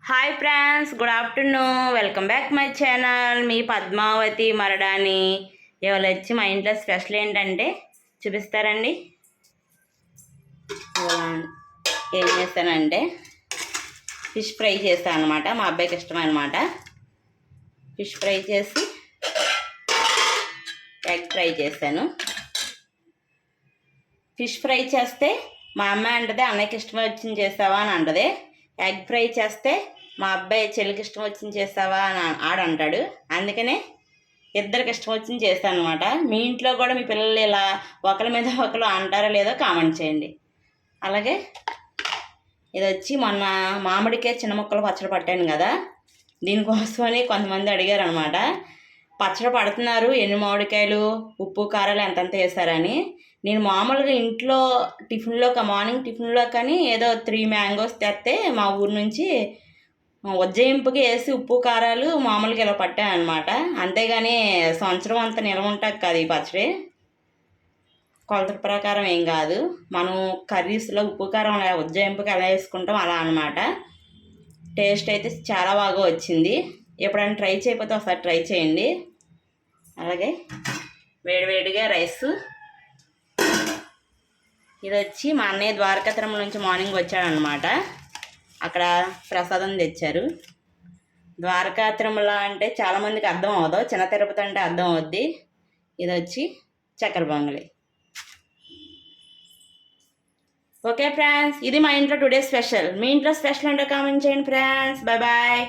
Hi friends, good afternoon. Welcome back my channel. మీ పద్మావతి మరడాని. ఇవాళ వచ్చి మా ఇంట్లో స్పెషల్ ఏంటంటే చూపిస్తారండి. ఏం చేస్తానంటే ఫిష్ ఫ్రై చేస్తాను అనమాట. మా అబ్బాయికి ఇష్టం అనమాట. ఫిష్ ఫ్రై చేసి ఎగ్ ఫ్రై చేశాను. ఫిష్ ఫ్రై చేస్తే మా అమ్మాయి అంటది అన్నయ్యకి ఇష్టం వచ్చింది చేస్తావా అని అంటది. ఎగ్ ఫ్రై చేస్తే మా అబ్బాయి చెల్లికి ఇష్టం వచ్చింది చేస్తావా అని ఆడంటాడు. అందుకనే ఇద్దరికి ఇష్టం వచ్చింది చేస్తాను అనమాట. మీ ఇంట్లో కూడా మీ పిల్లలు ఇలా ఒకరి మీద ఒకరు అంటారో లేదో కామెంట్ చేయండి. అలాగే ఇది వచ్చి మొన్న మామిడికాయ చిన్న ముక్కలు పచ్చడి పట్టాను కదా, దీనికోసమని కొంతమంది అడిగారు అనమాట. పచ్చడి పడుతున్నారు, ఎన్ని మామిడికాయలు, ఉప్పు కారాలు ఎంతంత వేస్తారని. నేను మామూలుగా ఇంట్లో టిఫిన్లో మార్నింగ్ టిఫిన్లో కానీ ఏదో 3 మ్యాంగోస్ తెస్తే మా ఊరు నుంచి ఉజ్జయింపుకి వేసి ఉప్పు కారాలు మామూలుగా ఇలా పట్టాను అనమాట. అంతేగాని సంవత్సరం అంతా నిల్వ ఉంటుంది కాదు ఈ పచ్చడి. కొలత ప్రకారం ఏం కాదు, మనం కర్రీస్లో ఉప్పు కారం ఉజ్జయింపుకి ఎలా వేసుకుంటాం అలా అనమాట. టేస్ట్ అయితే చాలా బాగా వచ్చింది. ఎప్పుడైనా ట్రై చేయకపోతే ఒకసారి ట్రై చేయండి. అలాగే వేడివేడిగా రైస్. ఇది వచ్చి మా అన్నయ్య ద్వారకాపురం నుంచి మార్నింగ్ వచ్చాడనమాట. అక్కడ ప్రసాదం తెచ్చారు. ద్వారకా తిరుమల అంటే చాలామందికి అర్థం అవ్వదు, చిన్న తిరుపతి అంటే అర్థం అవుద్ది. ఇది వచ్చి చక్కెర పొంగలి. ఓకే ఫ్రెండ్స్, ఇది మా ఇంట్లో టుడే స్పెషల్. మీ ఇంట్లో స్పెషల్ అంటే కామెంట్ చేయండి ఫ్రెండ్స్. Bye bye.